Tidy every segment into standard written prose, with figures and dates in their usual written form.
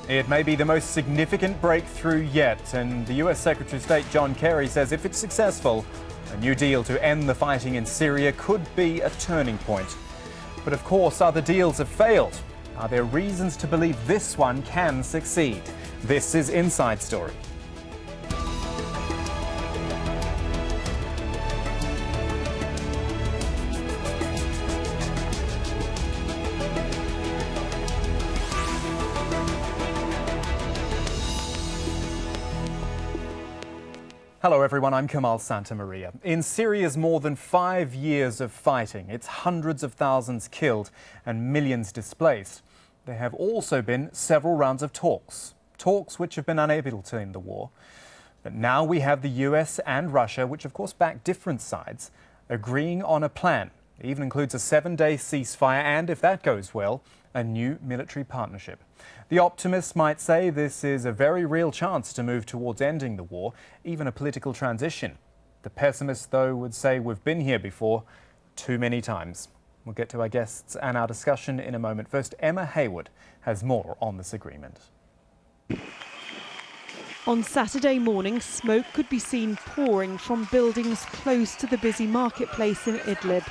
It may be the most significant breakthrough yet, and the US Secretary of State John Kerry says if it's successful, a new deal to end the fighting in Syria could be a turning point. But of course, other deals have failed. Are there reasons to believe this one can succeed? This is Inside Story. Hello everyone, I'm Kamal Santamaria. In Syria's more than 5 years of fighting, it's hundreds of thousands killed and millions displaced. There have also been several rounds of talks which have been unable to end the war. But now we have the US and Russia, which of course back different sides, agreeing on a plan. It even includes a 7-day ceasefire and, if that goes well, a new military partnership. The optimists might say this is a very real chance to move towards ending the war, even a political transition. The pessimists, though, would say we've been here before too many times. We'll get to our guests and our discussion in a moment. First, Emma Hayward has more on this agreement. On Saturday morning, smoke could be seen pouring from buildings close to the busy marketplace in Idlib.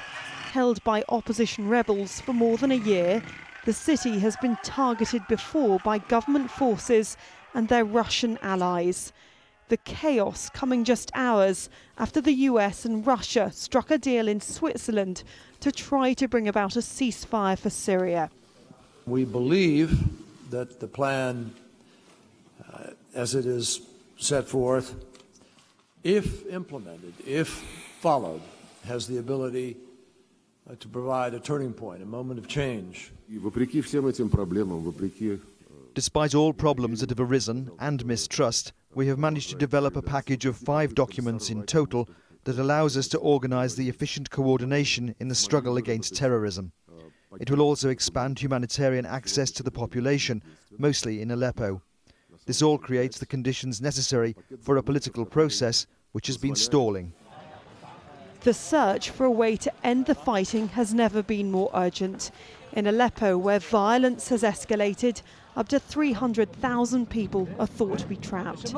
Held by opposition rebels for more than a year, the city has been targeted before by government forces and their Russian allies. The chaos coming just hours after the US and Russia struck a deal in Switzerland to try to bring about a ceasefire for Syria. We believe that the plan, as it is set forth, if implemented, if followed, has the ability to provide a turning point, a moment of change. Despite all problems that have arisen and mistrust, we have managed to develop a package of 5 documents in total that allows us to organise the efficient coordination in the struggle against terrorism. It will also expand humanitarian access to the population, mostly in Aleppo. This all creates the conditions necessary for a political process which has been stalling. The search for a way to end the fighting has never been more urgent. In Aleppo, where violence has escalated, up to 300,000 people are thought to be trapped.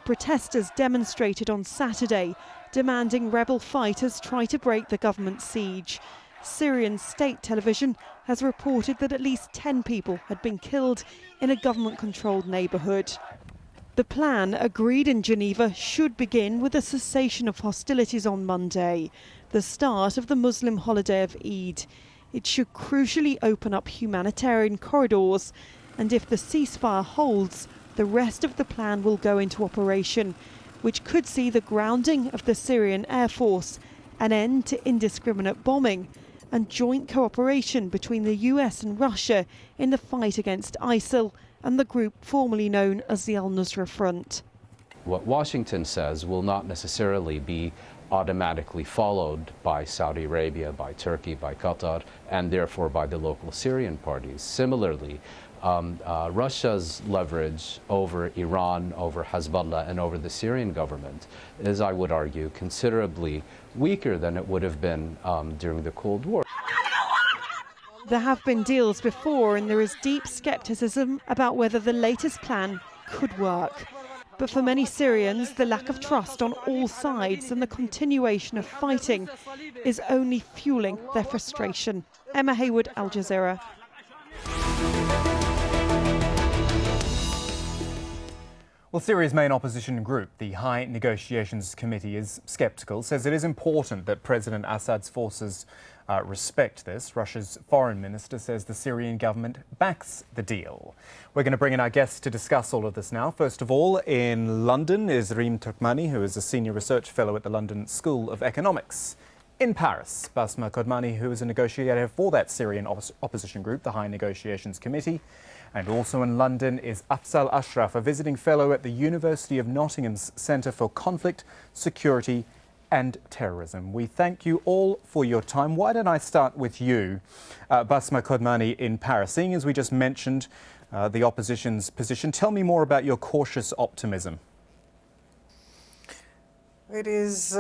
Protesters demonstrated on Saturday, demanding rebel fighters try to break the government siege. Syrian state television has reported that at least 10 people had been killed in a government-controlled neighbourhood. The plan, agreed in Geneva, should begin with a cessation of hostilities on Monday, the start of the Muslim holiday of Eid. It should crucially open up humanitarian corridors, and if the ceasefire holds, the rest of the plan will go into operation, which could see the grounding of the Syrian Air Force, an end to indiscriminate bombing, and joint cooperation between the US and Russia in the fight against ISIL and the group formerly known as the Al-Nusra Front. What Washington says will not necessarily be automatically followed by Saudi Arabia, by Turkey, by Qatar, and therefore by the local Syrian parties. Similarly, Russia's leverage over Iran, over Hezbollah, and over the Syrian government is, I would argue, considerably weaker than it would have been during the Cold War. There have been deals before, and there is deep skepticism about whether the latest plan could work. But for many Syrians, the lack of trust on all sides and the continuation of fighting is only fueling their frustration. Emma Hayward, Al Jazeera. Well, Syria's main opposition group, the High Negotiations Committee, is sceptical, says it is important that President Assad's forces respect this. Russia's foreign minister says the Syrian government backs the deal. We're going to bring in our guests to discuss all of this now. First of all, in London is Reem Turkmani, who is a senior research fellow at the London School of Economics. In Paris, Basma Kodmani, who is a negotiator for that Syrian opposition group, the High Negotiations Committee. And also in London is Afzal Ashraf, a visiting fellow at the University of Nottingham's Centre for Conflict, Security and Terrorism. We thank you all for your time. Why don't I start with you, Basma Kodmani in Paris? Seeing as we just mentioned the opposition's position, tell me more about your cautious optimism. It is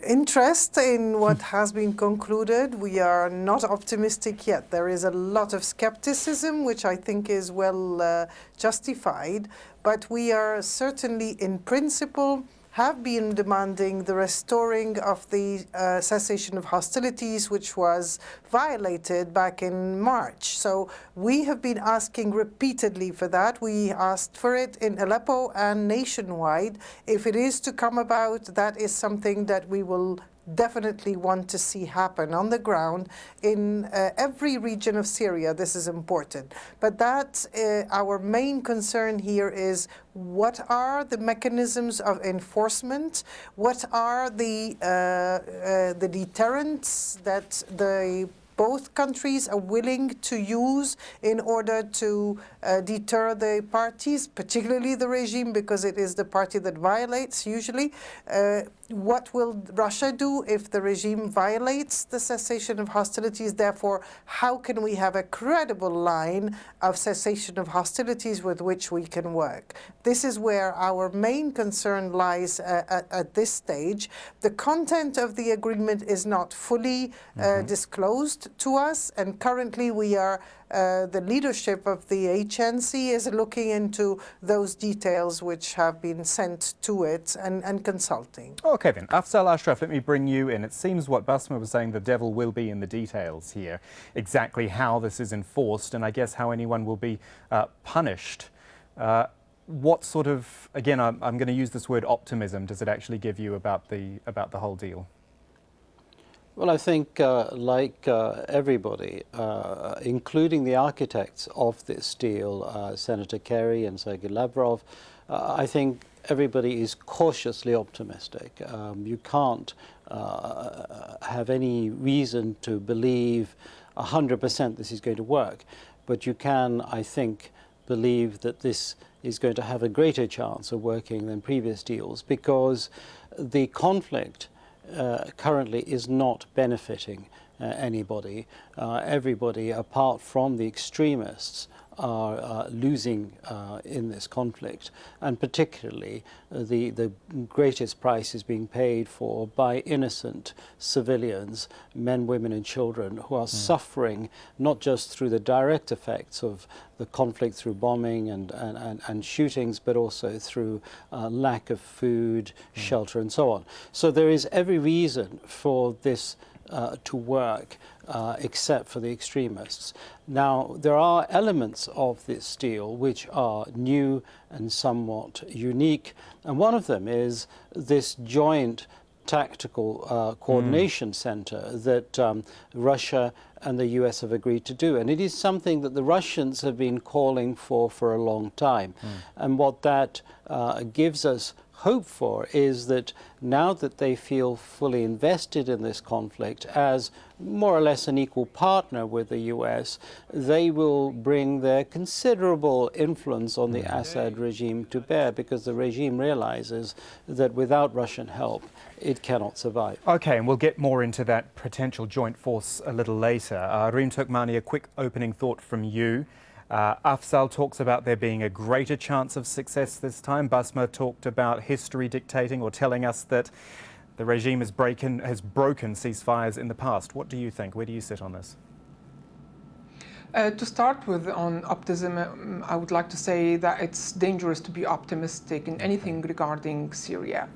interest in what has been concluded. We are not optimistic yet. There is a lot of skepticism, which I think is well justified, but we are certainly in principle have been demanding the restoring of the cessation of hostilities, which was violated back in March. So we have been asking repeatedly for that. We asked for it in Aleppo and nationwide. If it is to come about, that is something that we will definitely want to see happen on the ground in every region of Syria. This is important. But that our main concern here is what are the mechanisms of enforcement? What are the deterrents that both countries are willing to use in order to deter the parties, particularly the regime, because it is the party that violates usually. What will Russia do if the regime violates the cessation of hostilities? Therefore, how can we have a credible line of cessation of hostilities with which we can work? This is where our main concern lies at this stage. The content of the agreement is not fully disclosed to us, and currently we are the leadership of the HNC is looking into those details which have been sent to it and consulting. Okay then, Afzal Ashraf, let me bring you in. It seems what Basma was saying, the devil will be in the details here, exactly how this is enforced and I guess how anyone will be punished. What sort of, again, I'm going to use this word optimism, does it actually give you about the whole deal? Well, I think like everybody, including the architects of this deal, Senator Kerry and Sergei Lavrov, I think everybody is cautiously optimistic. You can't have any reason to believe 100% this is going to work, but you can, I think, believe that this is going to have a greater chance of working than previous deals because the conflict currently is not benefiting anybody. Everybody, apart from the extremists, are losing in this conflict, and particularly the greatest price is being paid for by innocent civilians, men, women and children, who are suffering not just through the direct effects of the conflict through bombing and shootings, but also through lack of food, shelter and so on. So there is every reason for this to work, except for the extremists. Now, there are elements of this deal which are new and somewhat unique, and one of them is this joint tactical coordination center that Russia and the US have agreed to do. And it is something that the Russians have been calling for a long time. And what that gives us hope for is that now that they feel fully invested in this conflict as more or less an equal partner with the US, they will bring their considerable influence on the Assad regime to bear, because the regime realizes that without Russian help, it cannot survive. Okay, and we'll get more into that potential joint force a little later. Reem Turkmani, a quick opening thought from you. Afzal talks about there being a greater chance of success this time. Basma talked about history dictating or telling us that the regime has broken ceasefires in the past. What do you think? Where do you sit on this? To start with, on optimism, I would like to say that it's dangerous to be optimistic in anything regarding Syria.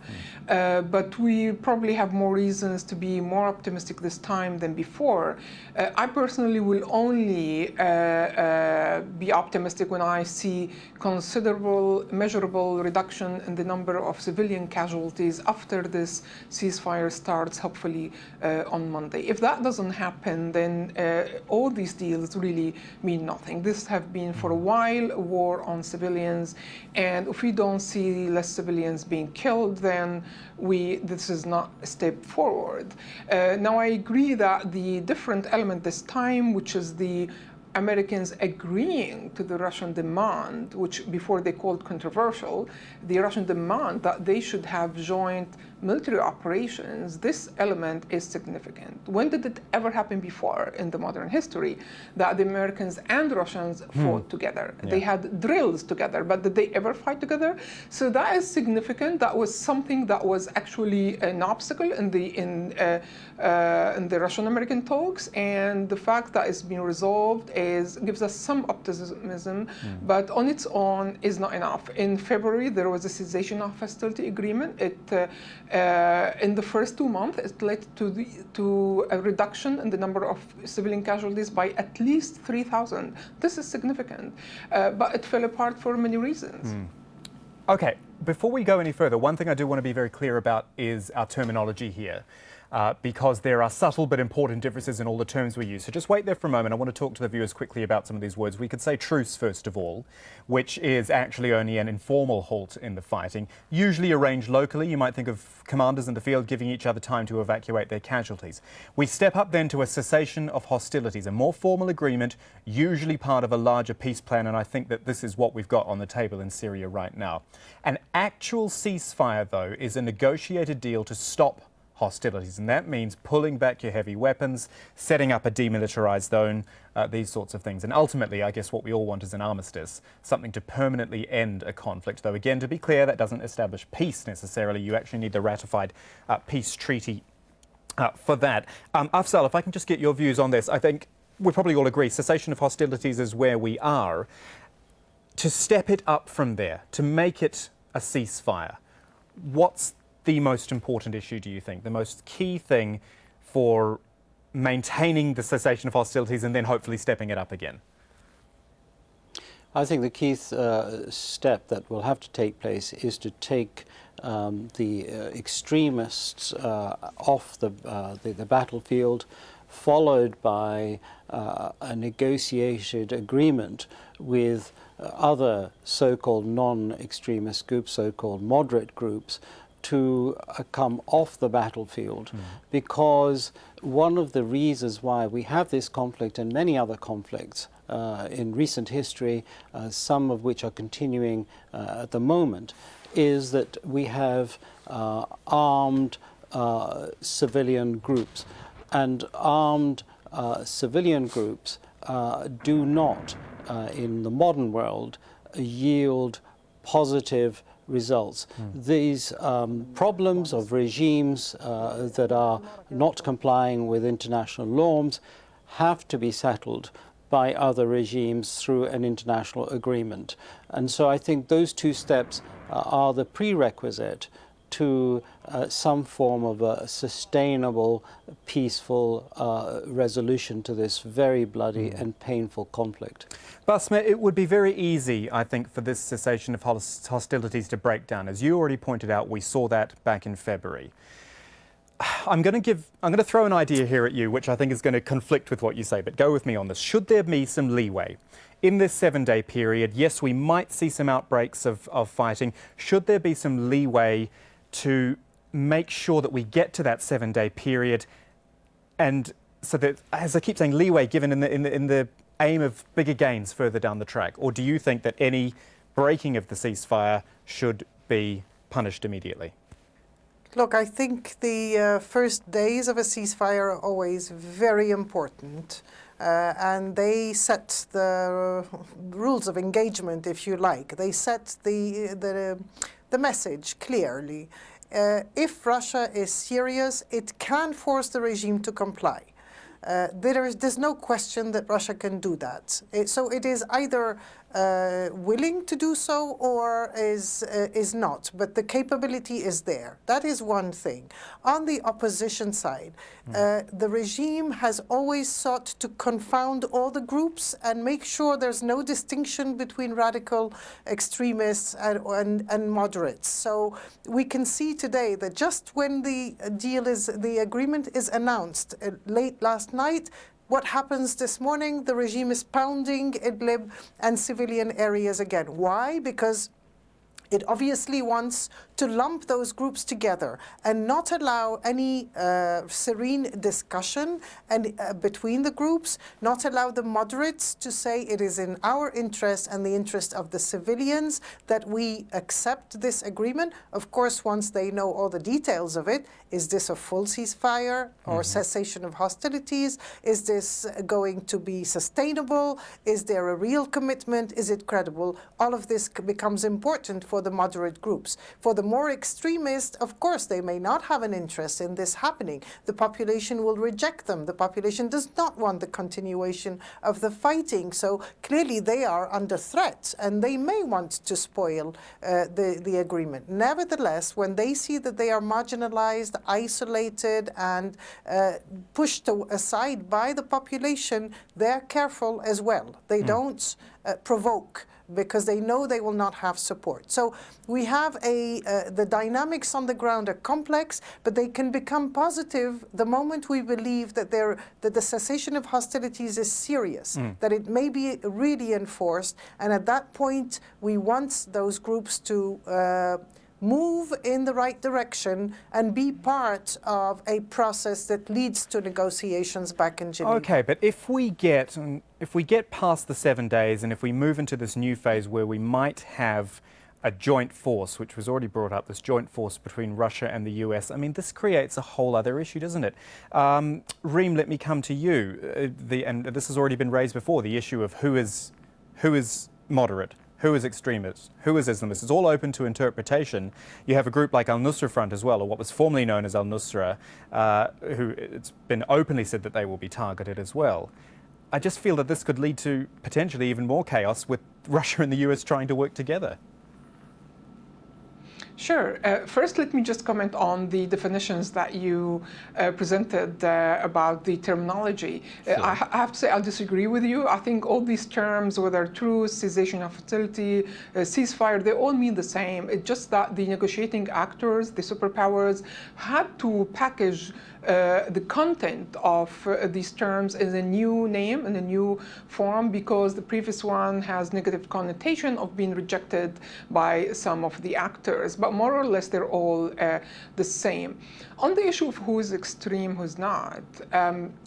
But we probably have more reasons to be more optimistic this time than before. I personally will only be optimistic when I see considerable, measurable reduction in the number of civilian casualties after this ceasefire starts, hopefully on Monday. If that doesn't happen, then all these deals really mean nothing. This has been for a while a war on civilians, and if we don't see less civilians being killed, then this is not a step forward. Now I agree that the different element this time, which is the Americans agreeing to the Russian demand, which before they called controversial, the Russian demand that they should have joint military operations, this element is significant. When did it ever happen before in the modern history that the Americans and Russians fought together? Yeah. They had drills together, but did they ever fight together? So that is significant. That was something that was actually an obstacle in the Russian-American talks, and the fact that it's been resolved gives us some optimism, but on its own is not enough. In February, there was a cessation of hostility agreement. In the first 2 months, it led to a reduction in the number of civilian casualties by at least 3,000. This is significant, but it fell apart for many reasons. Okay, before we go any further, one thing I do want to be very clear about is our terminology here. Because there are subtle but important differences in all the terms we use. So just wait there for a moment. I want to talk to the viewers quickly about some of these words. We could say truce, first of all, which is actually only an informal halt in the fighting, usually arranged locally. You might think of commanders in the field giving each other time to evacuate their casualties. We step up then to a cessation of hostilities, a more formal agreement, usually part of a larger peace plan, and I think that this is what we've got on the table in Syria right now. An actual ceasefire, though, is a negotiated deal to stop hostilities, and that means pulling back your heavy weapons, setting up a demilitarized zone, these sorts of things. And ultimately, I guess what we all want is an armistice, something to permanently end a conflict. Though again, to be clear, that doesn't establish peace necessarily. You actually need the ratified peace treaty for that. Afzal, if I can just get your views on this, I think we probably all agree cessation of hostilities is where we are. To step it up from there, to make it a ceasefire, what's the most important issue, do you think? The most key thing for maintaining the cessation of hostilities and then hopefully stepping it up again? I think the key step that will have to take place is to take the extremists off the battlefield, followed by a negotiated agreement with other so-called non-extremist groups, so-called moderate groups, to come off the battlefield, because one of the reasons why we have this conflict and many other conflicts in recent history, some of which are continuing at the moment, is that we have armed civilian groups, and armed civilian groups do not, in the modern world, yield positive results. These problems of regimes that are not complying with international norms have to be settled by other regimes through an international agreement. And so I think those two steps are the prerequisite to some form of a sustainable, peaceful resolution to this very bloody and painful conflict. Basma, it would be very easy, I think, for this cessation of hostilities to break down. As you already pointed out, we saw that back in February. I'm going to throw an idea here at you, which I think is going to conflict with what you say, but go with me on this. Should there be some leeway in this 7-day period? Yes, we might see some outbreaks of fighting. Should there be some leeway to make sure that we get to that 7-day period, and so that, as I keep saying, leeway given in the aim of bigger gains further down the track? Or do you think that any breaking of the ceasefire should be punished immediately? Look, I think the first days of a ceasefire are always very important, and they set the rules of engagement, if you like. They set the message clearly. If Russia is serious, it can force the regime to comply. There's no question that Russia can do that. So it is either willing to do so or is not, but the capability is there. That is one thing. On the opposition side, the regime has always sought to confound all the groups and make sure there's no distinction between radical extremists and moderates. So we can see today that just when the agreement is announced late last night, what happens this morning? The regime is pounding Idlib and civilian areas again. Why? Because It obviously wants to lump those groups together and not allow any serene discussion between the groups, not allow the moderates to say it is in our interest and the interest of the civilians that we accept this agreement. Of course, once they know all the details of it, is this a full ceasefire or cessation of hostilities? Is this going to be sustainable? Is there a real commitment? Is it credible? All of this becomes important for the moderate groups. For the more extremist, of course, they may not have an interest in this happening. The population will reject them. The population does not want the continuation of the fighting. So clearly they are under threat and they may want to spoil the agreement. Nevertheless, when they see that they are marginalized, isolated and pushed aside by the population, they're careful as well. They don't provoke, because they know they will not have support. So we have the dynamics on the ground are complex, but they can become positive the moment we believe that the cessation of hostilities is serious, that it may be really enforced, and at that point we want those groups to move in the right direction and be part of a process that leads to negotiations back in Geneva. Okay, but if we get past the 7 days and if we move into this new phase where we might have a joint force, which was already brought up, this joint force between Russia and the US, I mean, this creates a whole other issue, doesn't it? Reem, let me come to you. And this has already been raised before, the issue of who is moderate, who is extremist, who is Islamist. It's all open to interpretation. You have a group like Al-Nusra Front as well, or what was formerly known as Al-Nusra, who it's been openly said that they will be targeted as well. I just feel that this could lead to potentially even more chaos with Russia and the US trying to work together. Sure. First, let me just comment on the definitions that you presented about the terminology. Sure. I have to say I'll disagree with you. I think all these terms, whether truce, cessation of hostility, ceasefire, they all mean the same. It's just that the negotiating actors, the superpowers, had to package the content of these terms as a new name and a new form, because the previous one has negative connotation of being rejected by some of the actors. But more or less, they're all the same. On the issue of who's extreme, who's not,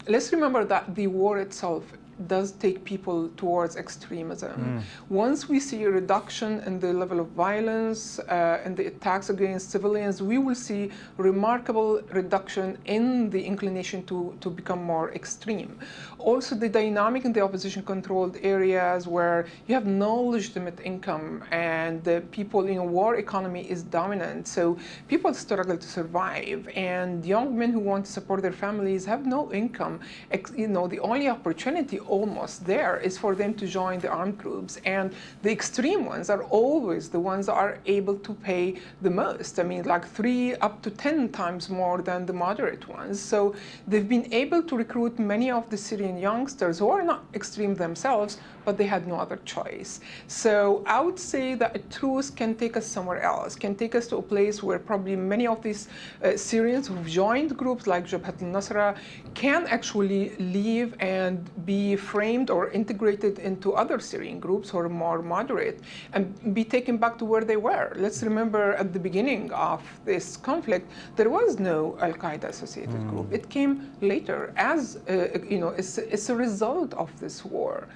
let's remember that the war itself does take people towards extremism. Once we see a reduction in the level of violence and the attacks against civilians, we will see remarkable reduction in the inclination to become more extreme. Also, the dynamic in the opposition-controlled areas where you have no legitimate income and the people in a war economy is dominant, so people struggle to survive, and young men who want to support their families have no income. The only opportunity almost there is for them to join the armed groups, and the extreme ones are always the ones that are able to pay the most. I mean, like 3 up to 10 times more than the moderate ones. So they've been able to recruit many of the Syrian youngsters who are not extreme themselves, but they had no other choice. So I would say that a truce can take us somewhere else, can take us to a place where probably many of these Syrians who've joined groups like Jabhat al-Nusra can actually leave and be framed or integrated into other Syrian groups who are more moderate and be taken back to where they were. Let's remember at the beginning of this conflict, there was no Al-Qaeda associated group. It came later as, it's a result of this war.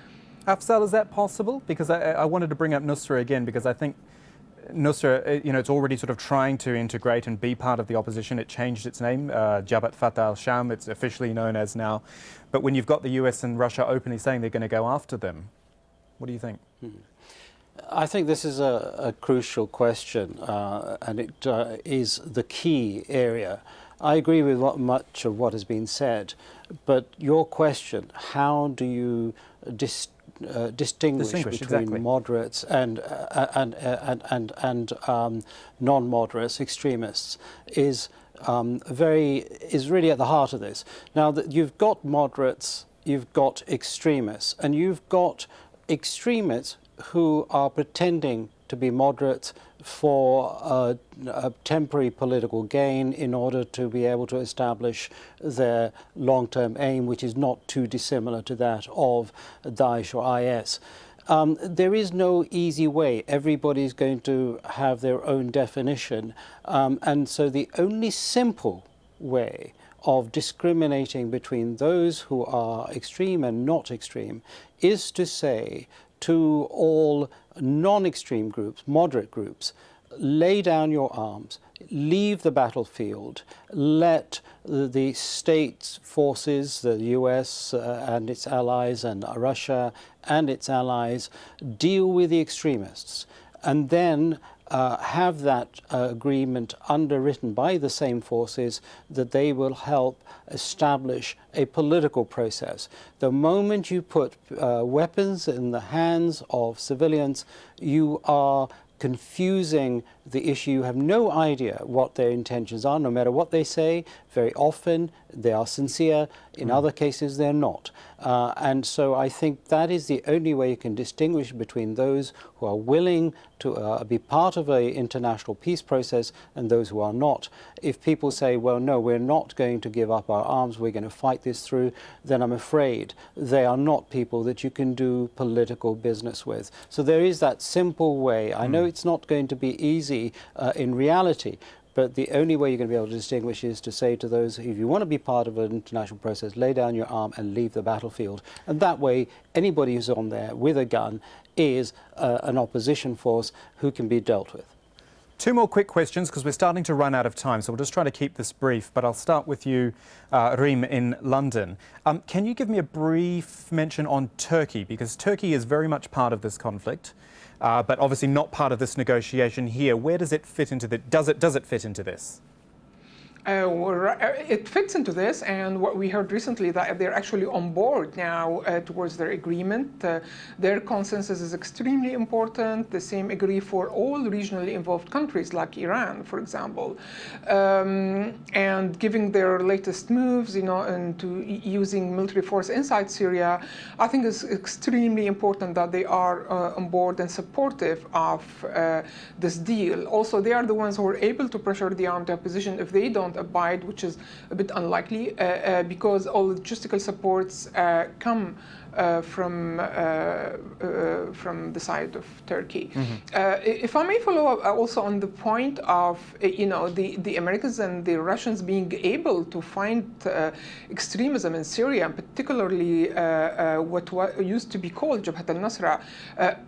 Afzal, is that possible? Because I wanted to bring up Nusra again, because I think Nusra, it's already sort of trying to integrate and be part of the opposition. It changed its name, Jabhat Fatah al-Sham, it's officially known as now. But when you've got the US and Russia openly saying they're going to go after them, what do you think? I think this is a crucial question, and it is the key area. I agree with much of what has been said, but your question, how do you distinguish between exactly. moderates and non-moderates, extremists, is really at the heart of this. Now that you've got moderates, you've got extremists, and you've got extremists who are pretending to be moderates for a temporary political gain in order to be able to establish their long-term aim, which is not too dissimilar to that of Daesh or IS. There is no easy way. Everybody's going to have their own definition. And so the only simple way of discriminating between those who are extreme and not extreme is to say to all non-extreme groups, moderate groups, lay down your arms, leave the battlefield, let the states' forces, the US and its allies, and Russia and its allies, deal with the extremists, and then have that agreement underwritten by the same forces that they will help establish a political process. The moment you put weapons in the hands of civilians, you are confusing the issue. You have no idea what their intentions are, no matter what they say. Very often they are sincere, in other cases they're not. And so I think that is the only way you can distinguish between those who are willing to be part of an international peace process and those who are not. If people say, well, no, we're not going to give up our arms, we're going to fight this through, then I'm afraid they are not people that you can do political business with. So there is that simple way. I know it's not going to be easy in reality, but the only way you're going to be able to distinguish is to say to those, if you want to be part of an international process, lay down your arm and leave the battlefield. And that way, anybody who's on there with a gun is an opposition force who can be dealt with. Two more quick questions, because we're starting to run out of time, so we'll just try to keep this brief, but I'll start with you, Reem, in London. Can you give me a brief mention on Turkey? Because Turkey is very much part of this conflict, but obviously not part of this negotiation here. Where does it fit into does it fit into this? It fits into this, and what we heard recently, that they're actually on board now towards their agreement. Their consensus is extremely important. The same agree for all regionally involved countries like Iran, for example. And given their latest moves, into using military force inside Syria, I think it's extremely important that they are on board and supportive of this deal. Also, they are the ones who are able to pressure the armed opposition if they don't abide, which is a bit unlikely because all logistical supports come from the side of Turkey. If I may follow up also on the point of the Americans and the Russians being able to find extremism in Syria, and particularly what used to be called Jabhat al-Nusra,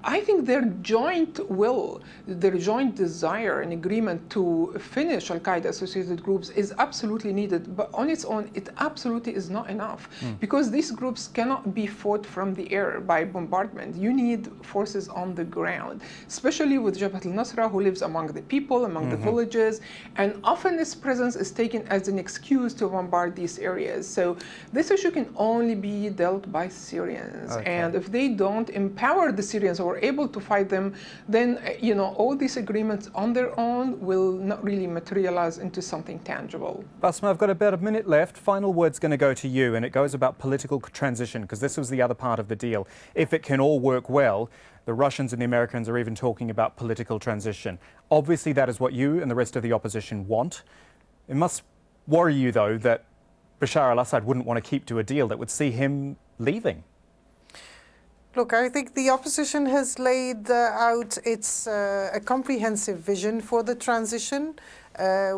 I think their joint will, their joint desire and agreement to finish Al-Qaeda associated groups is absolutely needed, but on its own it absolutely is not enough because these groups cannot be fought from the air by bombardment. You need forces on the ground, especially with Jabhat al-Nusra, who lives among the people, among the villages, and often its presence is taken as an excuse to bombard these areas. So this issue can only be dealt by Syrians. And if they don't empower the Syrians who are able to fight them, then all these agreements on their own will not really materialize into something tangible. Basma, I've got about a minute left. Final word's going to go to you, and it goes about political transition, because this was the other part of the deal. If it can all work well, the Russians and the Americans are even talking about political transition. Obviously, that is what you and the rest of the opposition want. It must worry you, though, that Bashar al-Assad wouldn't want to keep to a deal that would see him leaving. Look, I think the opposition has laid out a comprehensive vision for the transition.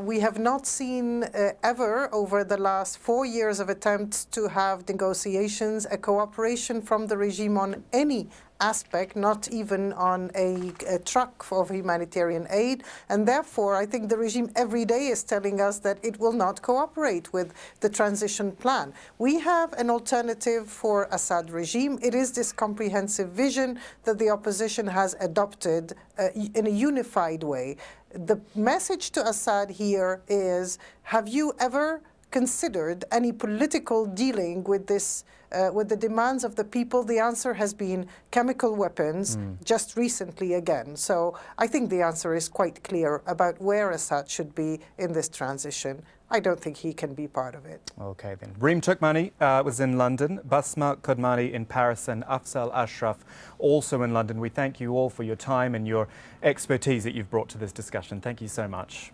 We have not seen ever over the last 4 years of attempts to have negotiations, a cooperation from the regime on any aspect, not even on a truck of humanitarian aid. And therefore, I think the regime every day is telling us that it will not cooperate with the transition plan. We have an alternative for Assad regime. It is this comprehensive vision that the opposition has adopted in a unified way. The message to Assad here is, have you ever considered any political dealing with this, with the demands of the people? The answer has been chemical weapons, just recently again. So I think the answer is quite clear about where Assad should be in this transition. I don't think he can be part of it. Okay, then. Reem Turkmani was in London, Basma Kodmani in Paris, and Afzal Ashraf also in London. We thank you all for your time and your expertise that you've brought to this discussion. Thank you so much.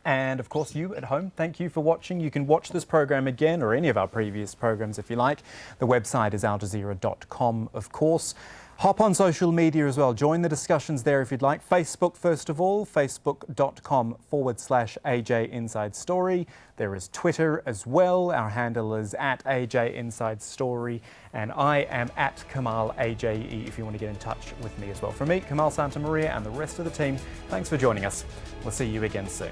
And of course, you at home, thank you for watching. You can watch this program again, or any of our previous programs if you like. The website is aljazeera.com, of course. Hop on social media as well. Join the discussions there if you'd like. Facebook, first of all, facebook.com/AJ Inside Story. There is Twitter as well. Our handle is @AJ Inside Story. And I am @Kamal AJE if you want to get in touch with me as well. From me, Kamal Santamaria, and the rest of the team, thanks for joining us. We'll see you again soon.